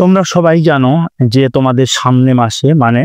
তোমরা সবাই জানো যে তোমাদের সামনে মাসে মানে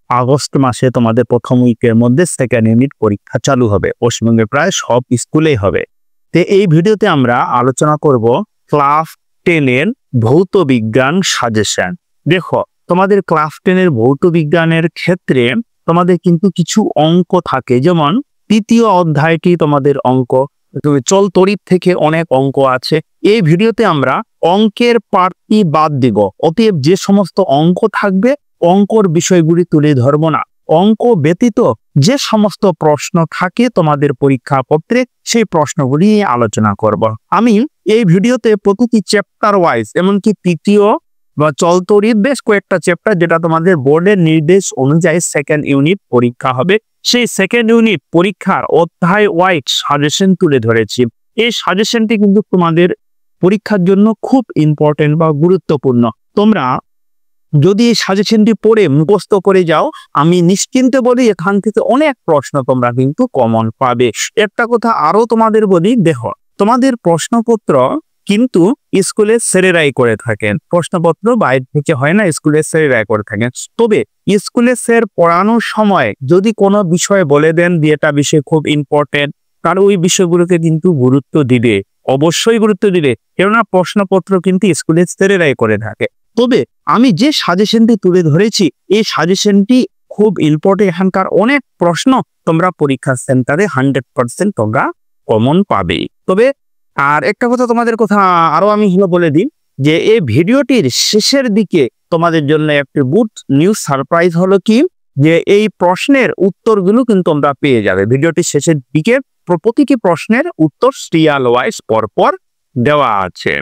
আগস্ট মাসে তোমাদের প্রথম উইকের মধ্যে সেকেন্ড ইউনিট পরীক্ষা চালু হবে। পশ্চিমবঙ্গে প্রায় সব স্কুলেই হবে। তো এই ভিডিওতে আমরা আলোচনা করব ক্লাস 10 এর ভৌত বিজ্ঞান সাজেশন। দেখো, তোমাদের ক্লাস 10 এর ভৌত বিজ্ঞানের ক্ষেত্রে তোমাদের কিন্তু কিছু অঙ্ক থাকে, যেমন তৃতীয় অধ্যায়টি তোমাদের অঙ্ক, চল তড়িৎ থেকে অনেক অঙ্ক আছে। এই ভিডিওতে আমরা অঙ্কের পার্টটি বাদ দিব, অতএব যে সমস্ত অঙ্ক থাকবে অঙ্কর বিষয়গুলি তুলে ধরবো না। অঙ্ক ব্যতীত যে সমস্ত প্রশ্ন থাকে তোমাদের পরীক্ষা পত্রে সেই প্রশ্নগুলি নিয়ে আলোচনা করব। আমি এই ভিডিওতে প্রতিটি চ্যাপ্টার ওয়াইজ, এমনকি তৃতীয় বা চল তড়িৎ বেশ কয়েকটা চ্যাপ্টার যেটা তোমাদের বোর্ডের নির্দেশ অনুযায়ী সেকেন্ড ইউনিট পরীক্ষা হবে, সেই সেকেন্ড ইউনিট পরীক্ষার অধ্যায় ওয়াইজ সাজেশন তুলে ধরেছি। এই সাজেশনটি কিন্তু তোমাদের পরীক্ষার জন্য খুব ইম্পর্টেন্ট বা গুরুত্বপূর্ণ। তোমরা যদি এই সাজেশনটি পড়ে মুখস্থ করে যাও, আমি নিশ্চিন্তে বলি এখান থেকে অনেক প্রশ্ন তোমরা কিন্তু কমন পাবে। একটা কথা আরো তোমাদের বলি, দেখো তোমাদের প্রশ্নপত্র কিন্তু স্কুলে স্যারেরাই করে থাকেন, প্রশ্নপত্র বাইরে থেকে হয় না, স্কুলে স্যারেরাই করে থাকেন। তবে স্কুলে স্যার পড়ানোর সময় যদি কোনো বিষয় বলে দেন যে এটা বিষয় খুব ইম্পর্টেন্ট, তার ওই বিষয়গুলোকে কিন্তু গুরুত্ব দিবে, অবশ্যই গুরুত্ব দিবে, কেননা প্রশ্নপত্র কিন্তু স্কুলে স্যারেরাই করে থাকে। তবে আমি যে সাজেশনটি তুলে ধরেছি এই সাজেশনটি খুব ইম্পর্টেন্ট, এখানকার অনেক প্রশ্ন তোমরা পরীক্ষা সেন্টারে 100% তোমরা কমন পাবে। তবে আর একটা কথা তোমাদের কথা আরো আমি বলে দিই যে এই ভিডিওটির শেষের দিকে তোমাদের জন্য একটি গুড নিউজ সারপ্রাইজ হলো কি, যে এই প্রশ্নের উত্তরগুলো কিন্তু তোমরা পেয়ে যাবে ভিডিওটির শেষের দিকে। প্রতিটি প্রশ্নের উত্তর সিরিয়াল ওয়াইজ পরপর দেওয়া আছে।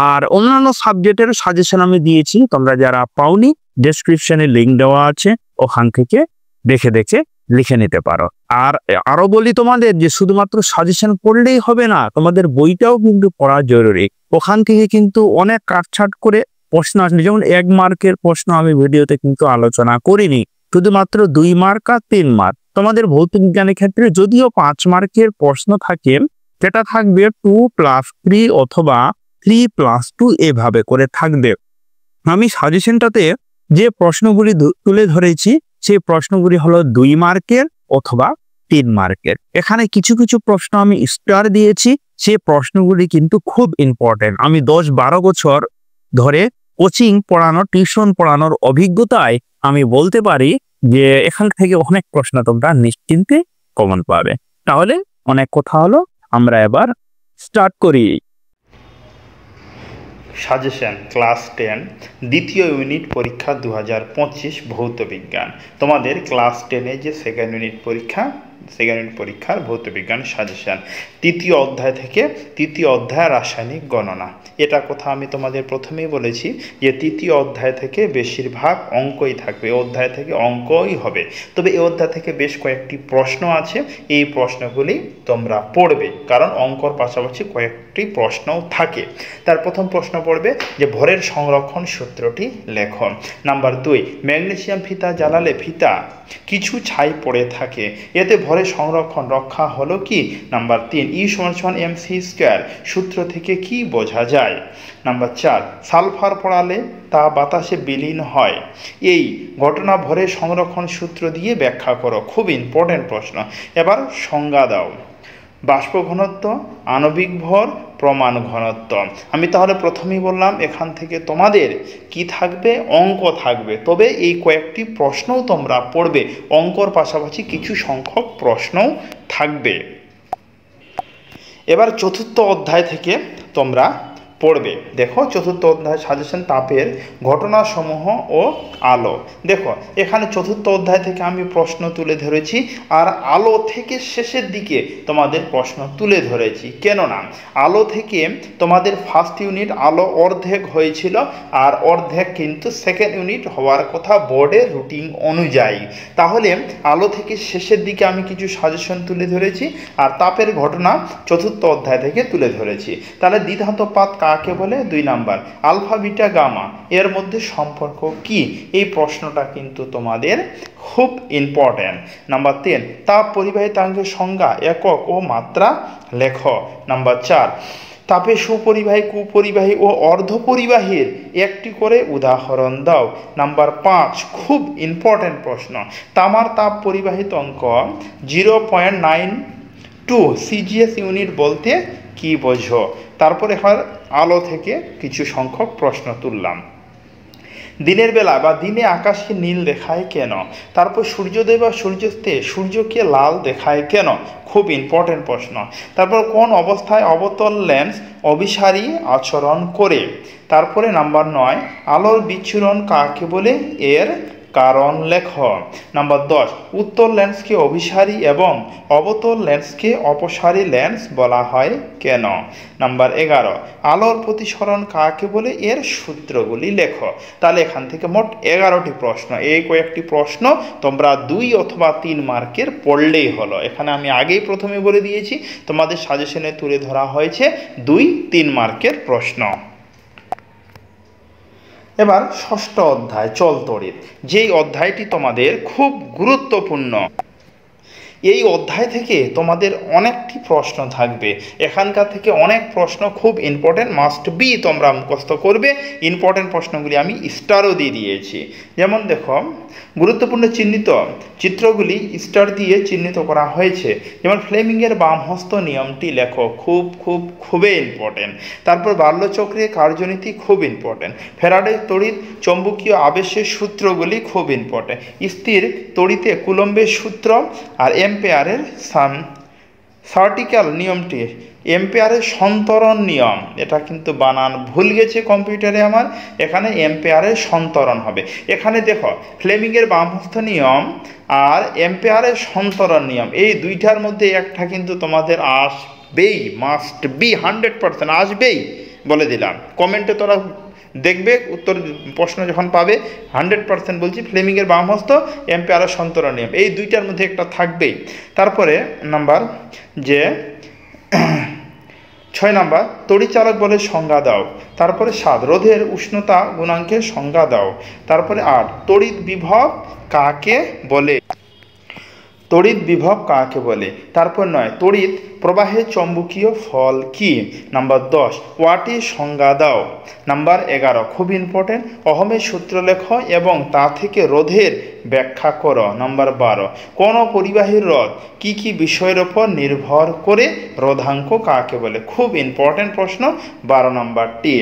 আর অন্যান্য সাবজেক্টের সাজেশন আমি দিয়েছি, তোমরা যারা পাওনি ডেসক্রিপশনে লিংক দেওয়া আছে, ওখান থেকে দেখে লিখে নিতে পারো। আর আরো বলি তোমাদের যে শুধুমাত্র সাজেশন পড়লেই হবে না, তোমাদের বইটাও কিন্তু পড়া জরুরি। ওখান থেকে কিন্তু অনেক কাটছাট করে প্রশ্ন আসে, যেমন 1 মার্কের প্রশ্ন আমি ভিডিওতে কিন্তু আলোচনা করিনি, শুধুমাত্র 2 মার্ক আর 3 মার্ক। তোমাদের ভৌত বিজ্ঞানের ক্ষেত্রে যদিও 5 মার্কের প্রশ্ন থাকে, সেটা থাকবে 2+3 অথবা 3+2 এভাবে করে থাকবে। আমি সাজেশনটাতে যে প্রশ্নগুলি তুলে ধরেছি সেই প্রশ্নগুলি হলো 2 মার্কের অথবা 3 মার্কের। এখানে কিছু কিছু প্রশ্ন আমি স্টার দিয়েছি, সেই প্রশ্নগুলি কিন্তু খুব ইম্পর্টেন্ট। আমি 10-12 বছর ধরে কোচিং পড়ানোর, টিউশন পড়ানোর অভিজ্ঞতায় আমি বলতে পারি যে এখান থেকে অনেক প্রশ্ন তোমরা নিশ্চিন্তে কমন পাবে। তাহলে অনেক কথা হলো, আমরা এবার স্টার্ট করি। সাজেশন ক্লাস 10 দ্বিতীয় ইউনিট পরীক্ষা 2025 ভৌত বিজ্ঞান। তোমাদের ক্লাস 10-এ যে সেকেন্ড ইউনিট পরীক্ষার ভৌত বিজ্ঞান সাজেশন, তৃতীয় অধ্যায় থেকে তৃতীয় অধ্যায় রাসায়নিক গণনা। এটা কথা আমি তোমাদের প্রথমেই বলেছি যে তৃতীয় অধ্যায় থেকে বেশিরভাগ অঙ্কই থাকবে, এই অধ্যায় থেকে অঙ্কই হবে। তবে এই অধ্যায় থেকে বেশ কয়েকটি প্রশ্ন আছে, এই প্রশ্নগুলি তোমরা পড়বে, কারণ অঙ্কর পাশাপাশি কয়েকটি প্রশ্নও থাকে। তার প্রথম প্রশ্ন পড়বে যে ভরের সংরক্ষণ সূত্রটি লেখো। নাম্বার 2, ম্যাগনেসিয়াম ফিতা জ্বালালে ফিতা কিছু ছাই পড়ে থাকে, এতে ভরের সংরক্ষণ রক্ষা হলো কি? নাম্বার 3, E=mc² সূত্র থেকে কি বোঝা যায়? নাম্বার 4, সালফার পড়ালে তা বাতাসে বিলীন হয়, এই ঘটনা ভরের সংরক্ষণ সূত্র দিয়ে ব্যাখ্যা করো। খুব ইম্পর্টেন্ট প্রশ্ন। এবার সংজ্ঞা দাও। বাষ্প ঘনত্ব, আণবিক ভর, প্রমাণ ঘনত্ব। আমি তাহলে প্রথমেই বললাম এখান থেকে তোমাদের কি থাকবে? অঙ্ক থাকবে। তবে এই কয়েকটি প্রশ্নও তোমরা পড়বে, অঙ্কর পাশাপাশি কিছু সংখ্যক প্রশ্নও থাকবে। এবার চতুর্থ অধ্যায় থেকে তোমরা পড়বে। দেখো, চতুর্থ অধ্যায় সাজেশন তাপের ঘটনাসমূহ ও আলো। দেখো, এখানে চতুর্থ অধ্যায় থেকে আমি প্রশ্ন তুলে ধরেছি, আর আলো থেকে শেষের দিকে তোমাদের প্রশ্ন তুলে ধরেছি। কেননা আলো থেকে তোমাদের ফার্স্ট ইউনিট আলো অর্ধেক হয়েছিল, আর অর্ধেক কিন্তু সেকেন্ড ইউনিট হওয়ার কথা বোর্ডের রুটিন অনুযায়ী। তাহলে আলো থেকে শেষের দিকে আমি কিছু সাজেশন তুলে ধরেছি, আর তাপের ঘটনা চতুর্থ অধ্যায় থেকে তুলে ধরেছি। তাহলে দ্বিধান্তপাত কাকে বলে? 2 নাম্বার, আলফা বিটা গামা এর মধ্যে সম্পর্ক কি? এই প্রশ্নটা কিন্তু তোমাদের খুব ইম্পর্টেন্ট। নাম্বার 3, তাপ পরিবাহিতাঙ্কের সংজ্ঞা, একক ও মাত্রা লেখ। নাম্বার 4, তাপে সুপরিবাহী, কুপরিবাহী ও অর্ধপরিবাহীর একটি করে উদাহরণ দাও। নাম্বার 5, খুব ইম্পর্টেন্ট প্রশ্ন। তামার তাপ পরিবাহিতাঙ্ক 0.92 সিজিএস ইউনিট বলতে কি বোঝো? তারপর এবার আলো থেকে কিছু সংখ্যক প্রশ্ন তুললাম। দিনের বেলা বা দিনে আকাশকে নীল দেখায় কেন? তারপর সূর্যোদয় বা সূর্যাস্তে সূর্যকে লাল দেখায় কেন? খুব ইম্পর্টেন্ট প্রশ্ন। তারপর কোন অবস্থায় অবতল লেন্স অভিসারী আচরণ করে? তারপরে নাম্বার 9, আলোর বিচ্ছুরণ কাকে বলে? এর কারণ লেখ। নাম্বার 10, উত্তল লেন্সকে অভিসারী এবং অবতল লেন্সকে অপসারী লেন্স বলা হয় কেন? নাম্বার 11, আলোর প্রতিসরণ কাকে বলে? এর সূত্রগুলি লেখো। তাহলে এখান থেকে মোট 11টি প্রশ্ন। এই কয়েকটি প্রশ্ন তোমরা 2 অথবা 3 মার্কের পড়লেই হলো। এখানে আমি আগেই প্রথমে বলে দিয়েছি তোমাদের সাজেশনে তুলে ধরা হয়েছে 2-3 মার্কের প্রশ্ন। এবার ষষ্ঠ অধ্যায় চলতড়িৎ, যেই অধ্যায়টি তোমাদের খুব গুরুত্বপূর্ণ। এই অধ্যায় থেকে তোমাদের অনেকটি প্রশ্ন থাকবে। এখানকার থেকে অনেক প্রশ্ন খুব ইম্পর্টেন্ট, মাস্ট বি তোমরা মুখস্থ করবে। ইম্পর্টেন্ট প্রশ্নগুলি আমি স্টারও দিয়ে দিয়েছি। যেমন দেখো, গুরুত্বপূর্ণ চিহ্নিত চিত্রগুলি স্টার দিয়ে চিহ্নিত করা হয়েছে। যেমন ফ্লেমিংয়ের বামহস্ত নিয়মটি লেখো, খুবই ইম্পর্টেন্ট। তারপর বাল্যচক্রে কার্যনীতি খুব ইম্পর্টেন্ট। ফ্যারাডে তড়িৎ চৌম্বকীয় আবেশের সূত্রগুলি খুব ইম্পর্টেন্ট। স্থির তড়িতে কুলম্বের সূত্র আর এম্পেয়ারের সার্টিক্যাল নিয়মটি, এম্পেয়ারের সন্তরণ নিয়ম, এটা কিন্তু বানান ভুল গেছে কম্পিউটারে আমার, এখানে এম্পেয়ারের সন্তরণ হবে। এখানে দেখো, ফ্লেমিংয়ের বামহস্ত নিয়ম আর এম্পেয়ারের সন্তরণ নিয়ম, এই দুইটার মধ্যে একটা কিন্তু তোমাদের আসবেই, মাস্ট বি, 100% আসবেই, বলে দিলাম। কমেন্টে তোরা দেখবে উত্তর প্রশ্ন যখন পাবে, 100% বলছি, ফ্লেমিংয়ের বামহস্ত, এম্পেয়ারের সন্তরণ নিয়ম, এই দুইটার মধ্যে একটা থাকবেই। তারপরে নাম্বার 6 নাম্বার, তড়িৎচালক বলের সংজ্ঞা দাও। তারপরে 7, রোধের উষ্ণতা গুণাঙ্কের সংজ্ঞা দাও। তারপরে 8, তড়িৎ বিভব কাকে বলে? তড়িৎ বিভব কাকে বলে? তারপর 9, তড়িৎ প্রবাহের চৌম্বকীয় ফল কি? নাম্বার 10, ওয়াটের সংজ্ঞা দাও। নাম্বার 11, খুব ইম্পর্টেন্ট, অহমের সূত্র লেখো এবং তা থেকে রোধের ব্যাখ্যা করো। নাম্বার 12, কোন পরিবাহীর রোধ কি কি বিষয়ের ওপর নির্ভর করে? রোধাঙ্ক কাকে বলে? খুব ইম্পর্টেন্ট প্রশ্ন, 12 নাম্বারটি।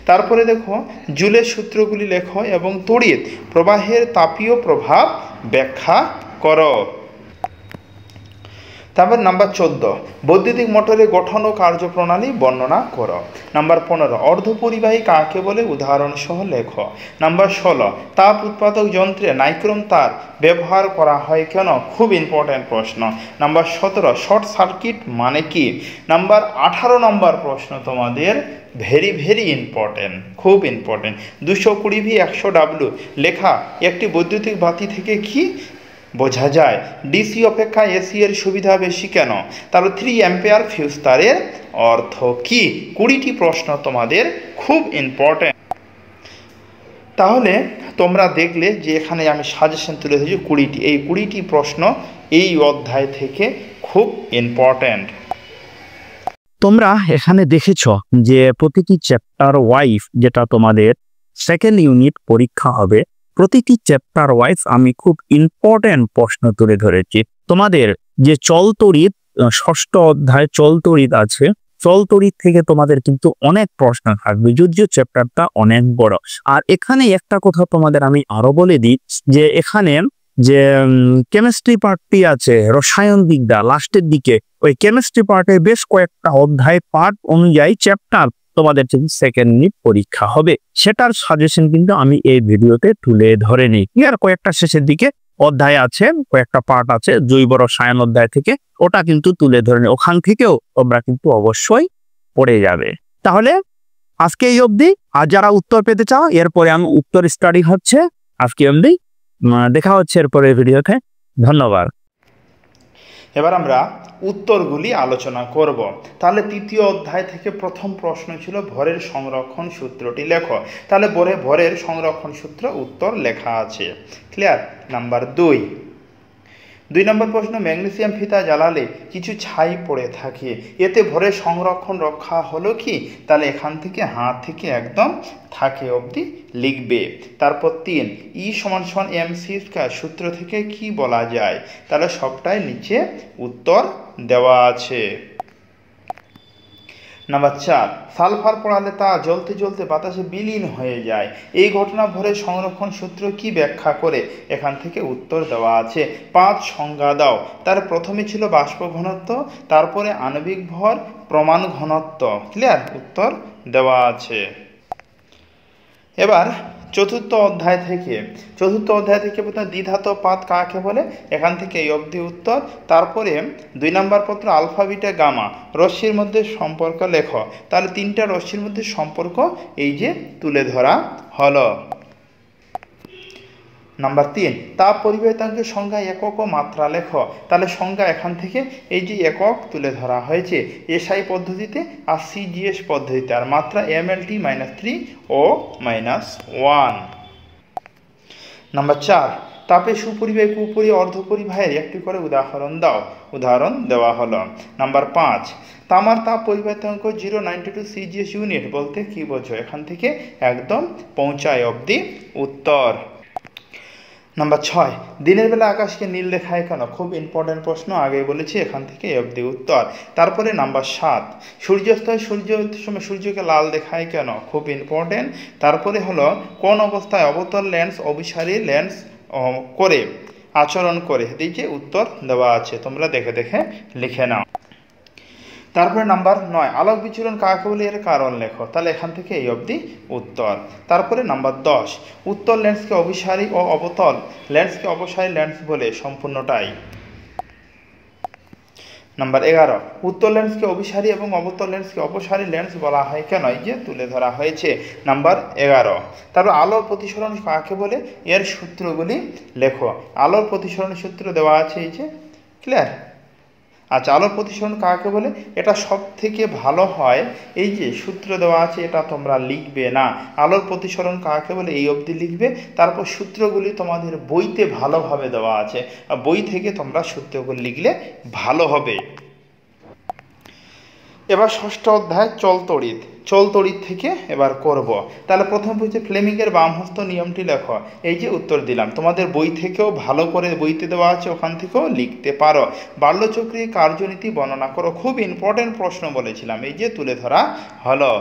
তারপরে দেখো, জুলের সূত্রগুলি লেখো এবং তড়িৎ প্রবাহের তাপীয় প্রভাব ব্যাখ্যা করো। তারপর নাম্বার 14, বৈদ্যুতিক মোটরের গঠন ও কার্যপ্রণালী বর্ণনা করো। নাম্বার 15, অর্ধপরিবাহী কাকে বলে? উদাহরণ সহ লেখো। নাম্বার 16, তাপ উৎপাদক যন্ত্রে নাইক্রোম তার ব্যবহার করা হয় কেন? খুব ইম্পর্টেন্ট প্রশ্ন। নাম্বার 17, শর্ট সার্কিট মানে কি? নাম্বার 18 নম্বর প্রশ্ন তোমাদের ভেরি ইম্পর্টেন্ট, খুব ইম্পর্টেন্ট। 220 V 100 W লেখা একটি বৈদ্যুতিক বাতি থেকে কি বোঝা যায়? ডিসি অপেক্ষা এসি এর সুবিধা বেশি কেন? তাহলে 3 অ্যাম্পিয়ার ফিউজ তারের অর্থ কি? 20টি প্রশ্ন তোমাদের খুব ইম্পর্টেন্ট। তাহলে তোমরা দেখলে যে এখানে আমি সাজেশন তুলে ধরেছি 20টি, এই 20টি প্রশ্ন এই অধ্যায় থেকে খুব ইম্পর্টেন্ট। তোমরা এখানে দেখেছ যে প্রতিটি চ্যাপ্টার ওয়াইজ, যেটা তোমাদের সেকেন্ড ইউনিট পরীক্ষা হবে, প্রতিটি চ্যাপ্টার ওয়াইজ আমি খুব ইম্পর্টেন্ট প্রশ্ন তুলে ধরেছি। তোমাদের যে চলতড়িৎ, ষষ্ঠ অধ্যায় চলতড়িৎ আছে, চলতড়িৎ থেকে তোমাদের কিন্তু অনেক প্রশ্ন থাকবে, যদিও চ্যাপ্টারটা অনেক বড়। আর এখানে একটা কথা তোমাদের আমি আরো বলে দিই, যে এখানে যে কেমিস্ট্রি পার্টটি আছে, রসায়ন বিদ্যা লাস্টের দিকে, ওই কেমিস্ট্রি পার্টের বেশ কয়েকটা অধ্যায় পার্ট অনুযায়ী চ্যাপ্টার তোমাদের যদি সেকেন্ড ইউনিট পরীক্ষা হবে, সেটার সাজেশন কিন্তু আমি এই ভিডিওতে তুলে ধরে নিই। আর কয়েকটা শেষের দিকে অধ্যায় আছে, কয়েকটা পার্ট আছে জৈব রসায়ন অধ্যায় থেকে, ওটা কিন্তু তুলে ধরে নিই, ওখান থেকেও তোমরা কিন্তু অবশ্যই পড়ে যাবে। তাহলে আজকে এই অবধি। আর যারা উত্তর পেতে চাও, এরপরে আমি উত্তর স্টাডি হচ্ছে আজকে অবধি, দেখা হচ্ছে এরপরে ভিডিওতে। ধন্যবাদ। এবার আমরা উত্তরগুলি আলোচনা করব। তাহলে তৃতীয় অধ্যায় থেকে প্রথম প্রশ্ন ছিল ভরের সংরক্ষণ সূত্রটি লেখো। তাহলে ভরের সংরক্ষণ সূত্র উত্তর লেখা আছে, ক্লিয়ার। নাম্বার 2, 2 নম্বর প্রশ্ন, ম্যাগনেসিয়াম ফিতা জ্বালালে কিছু ছাই পড়ে থাকে, এতে ভরে সংরক্ষণ রক্ষা হলো কি? তাহলে এখান থেকে হাত থেকে একদম থাকে অবধি লিখবে। তারপর 3, ই সমান সমান এমসি স্কয়ার সূত্র থেকে কি বলা যায়? তাহলে সবটাই নিচে উত্তর দেওয়া আছে। নাম্বার 4, সালফার পড়ালে তা জ্বলতে জ্বলতে বাতাসে বিলীন হয়ে যায়, এই ঘটনা ভরের সংরক্ষণ সূত্র কি ব্যাখ্যা করে? এখান থেকে উত্তর দেওয়া আছে। 5, সংজ্ঞা দাও। তার প্রথমে ছিল বাষ্প ঘনত্ব, তারপরে আণবিক ভর, প্রমাণ ঘনত্ব। ক্লিয়ার? উত্তর দেওয়া আছে। এবার চতুর্থ অধ্যায় থেকে প্রথমে দ্বিধাত পাত কাকে বলে? এখান থেকে এই অবধি উত্তর। তারপরে 2 নম্বর পত্র আলফা বিটা গামা রশ্মির মধ্যে সম্পর্ক লেখো। তাহলে 3টা রশ্মির মধ্যে সম্পর্ক এই যে তুলে ধরা হলো। নাম্বার 3, তাপ পরিবাহিতাঙ্কের সংজ্ঞা, একক ও মাত্রা লেখো। তাহলে সংজ্ঞা এখান থেকে এই যে একক তুলে ধরা হয়েছে এসআই পদ্ধতিতে আর সিজিএস পদ্ধতিতে, আর মাত্রা mLT -3 ও -1। নাম্বার 4, তাপে সুপরিবাহী কুপরিবাহী অর্ধপরিবাহীর একটি করে উদাহরণ দাও। উদাহরণ দেওয়া হলো। নাম্বার 5, তামার তাপ পরিবাহিতাঙ্ক 092 সিজিএস ইউনিট বলতে কি বোঝো? এখান থেকে একদম পৌঁছায় অবধি উত্তর। নাম্বার 6, দিনের বেলা আকাশকে নীল দেখায় কেন? খুব ইম্পর্টেন্ট প্রশ্ন, আগেই বলেছি, এখান থেকে অবধি উত্তর। তারপরে নাম্বার 7, সূর্যাস্তের সময় সূর্যকে লাল দেখায় কেন? খুব ইম্পর্টেন্ট। তারপরে হলো কোন অবস্থায় অবতল লেন্স অভিসারী লেন্স করে আচরণ করে? এই যে উত্তর দেওয়া আছে, তোমরা দেখে দেখে লিখে নাও। তারপরে নাম্বার 9, আলোক বিচরণ কাকে বলে, এর কারণ লেখো। তাহলে এখান থেকে এই অবধি উত্তর। তারপরে নাম্বার 10, উত্তল লেন্সকে অভিসারী ও অবতল লেন্সকে অপসারী লেন্স বলে, সম্পূর্ণটাই। নাম্বার 11, উত্তল লেন্সকে অভিসারী এবং অবতল লেন্সকে অপসারী লেন্স বলা হয় কেন? এই যে তুলে ধরা হয়েছে নাম্বার 11। তারপর আলোর প্রতিসরণ কাকে বলে, এর সূত্রগুলি লেখো। আলোর প্রতিসরণ সূত্র দেওয়া আছে এই যে। ক্লিয়ার? আচ্ছা, আলোর প্রতিসরণ কাকে বলে? এটা সব থেকে ভালো হয়, এই যে সূত্র দেওয়া আছে এটা তোমরা লিখবে না। আলোর প্রতিসরণ কাকে বলে এই অবধি লিখবে, তারপর সূত্রগুলি তোমাদের বইতে ভালোভাবে দেওয়া আছে, বই থেকে তোমরা সূত্রগুলি লিখলে ভালো হবে। এবার ষষ্ঠ অধ্যায় চল তড়িৎ থেকে এবার করব। তাহলে প্রথম হচ্ছে ফ্লেমিংয়ের বামহস্ত নিয়মটি লেখো। এই যে উত্তর দিলাম, তোমাদের বই থেকেও ভালো করে বইতে দেওয়া আছে, ওখান থেকেও লিখতে পারো। বাল্যচক্রীর কার্যনীতি বর্ণনা করো। খুব ইম্পর্টেন্ট প্রশ্ন বলেছিলাম, এই যে তুলে ধরা হলো।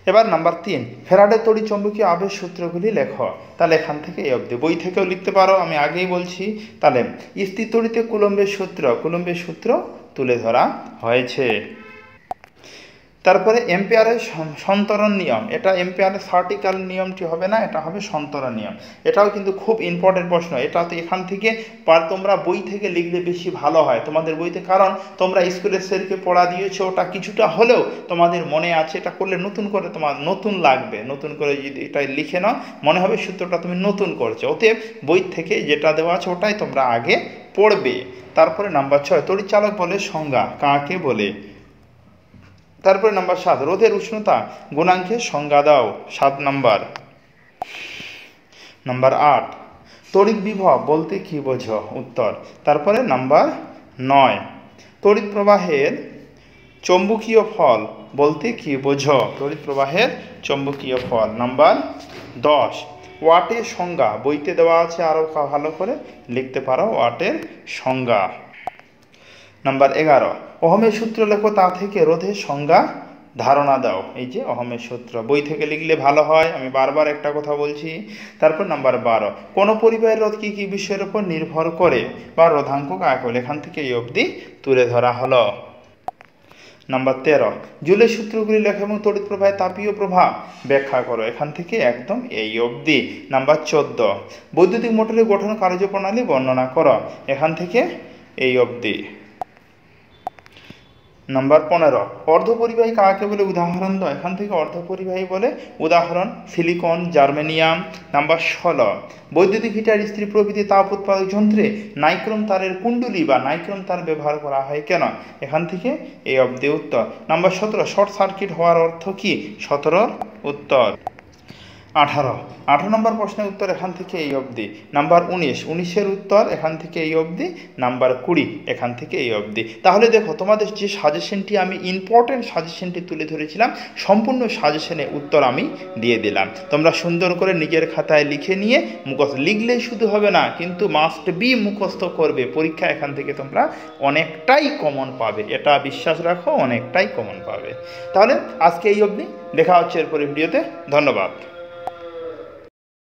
এবার নাম্বার 3, ফ্যারাডের তড়িৎ চৌম্বকীয় আবেশ সূত্রগুলি লেখো। তাহলে এখান থেকে এই অবধি, বই থেকেও লিখতে পারো, আমি আগেই বলছি। তাহলে স্থির তড়িতে কুলম্বের সূত্র তুলে ধরা হয়েছে। তারপরে এম্পিয়ারের সন্তরণ নিয়ম, এটা এম্পিয়ারের ভার্টিক্যাল নিয়মটি হবে না, এটা হবে সন্তরণ নিয়ম। এটাও কিন্তু খুব ইম্পর্টেন্ট প্রশ্ন, এটা তো এখান থেকে তোমরা বই থেকে লিখলে বেশি ভালো হয় তোমাদের বইতে, কারণ তোমরা স্কুলের স্যারকে পড়া দিয়েছো, ওটা কিছুটা হলেও তোমাদের মনে আছে। এটা করলে নতুন করে তোমার নতুন লাগবে, নতুন করে যদি এটা লিখে নাও মনে হবে সূত্রটা তুমি নতুন করছো। অতএব বই থেকে যেটা দেওয়া আছে ওটাই তোমরা আগে পড়বে। তারপরে নাম্বার 6, তড়িৎচালক বলের সংজ্ঞা কাকে বলে? তারপরে নাম্বার 7, রোধের উষ্ণতা গুণাঙ্কের সংজ্ঞা দাও। 7 নাম্বার। নাম্বার 8, তড়িৎ বিভব বলতে কি বোঝো? উত্তর। তারপরে নাম্বার 9, তড়িৎ প্রবাহের চৌম্বকীয় ফল বলতে কি বোঝো? তড়িৎ প্রবাহের চৌম্বকীয় ফল। নাম্বার 10, ওয়াটের সংজ্ঞা, বইতে দেওয়া আছে, আরও ভালো করে লিখতে পারো ওয়াটের সংজ্ঞা। নাম্বার 11, ওহমের সূত্র লেখো, তা থেকে রোধের সংজ্ঞা ধারণা দাও। এই যে ওহমের সূত্র, বই থেকে লিখলে ভালো হয়, আমি বারবার একটা কথা বলছি। তারপর নাম্বার 12, কোন পরিবাহের রোধ কি কি বিষয়ের উপর নির্ভর করে বা রোধাঙ্ক কাকে বলে? এখান থেকে এই অবধি তুলে ধরা হলো। নাম্বার 13, জুলের সূত্রগুলি লেখো এবং তড়িৎ প্রবাহের তাপীয় প্রভাব ব্যাখ্যা করো। এখান থেকে একদম এই অবধি। নাম্বার 14, বৈদ্যুতিক মোটরের গঠন কার্যপ্রণালী বর্ণনা করো। এখান থেকে এই অবধি। নাম্বার 15, অর্ধপরিবাহী কাকে বলে উদাহরণ দাও। এখান থেকে অর্ধপরিবাহী বলে উদাহরণ সিলিকন, জার্মেনিয়াম। নাম্বার 16, বৈদ্যুতিক হিটার, ইস্ত্রি প্রভৃতি তাপ উৎপাদক যন্ত্রে নাইক্রোম তারের কুণ্ডলী বা নাইক্রোম তার ব্যবহার করা হয় কেন? এখান থেকে এই অবধি উত্তর। নাম্বার 17, শর্ট সার্কিট হওয়ার অর্থ কি? 17 উত্তর। 18 নম্বর প্রশ্নের উত্তর এখান থেকে এই অবধি। নাম্বার 19 উত্তর এখান থেকে এই অবধি। নাম্বার 20 এখান থেকে এই অবধি। তাহলে দেখো তোমাদের যে সাজেশনটি আমি ইম্পর্টেন্ট সাজেশনটি তুলে ধরেছিলাম, সম্পূর্ণ সাজেশনে উত্তর আমি দিয়ে দিলাম। তোমরা সুন্দর করে নিজের খাতায় লিখে নিয়ে মুখস্থ, লিখলেই শুধু হবে না, কিন্তু মাস্ট বি মুখস্থ করবে। পরীক্ষা এখান থেকে তোমরা অনেকটাই কমন পাবে, এটা বিশ্বাস রাখো, অনেকটাই কমন পাবে। তাহলে আজকে এই অবধি, দেখা হচ্ছে এরপরে ভিডিওতে। ধন্যবাদ।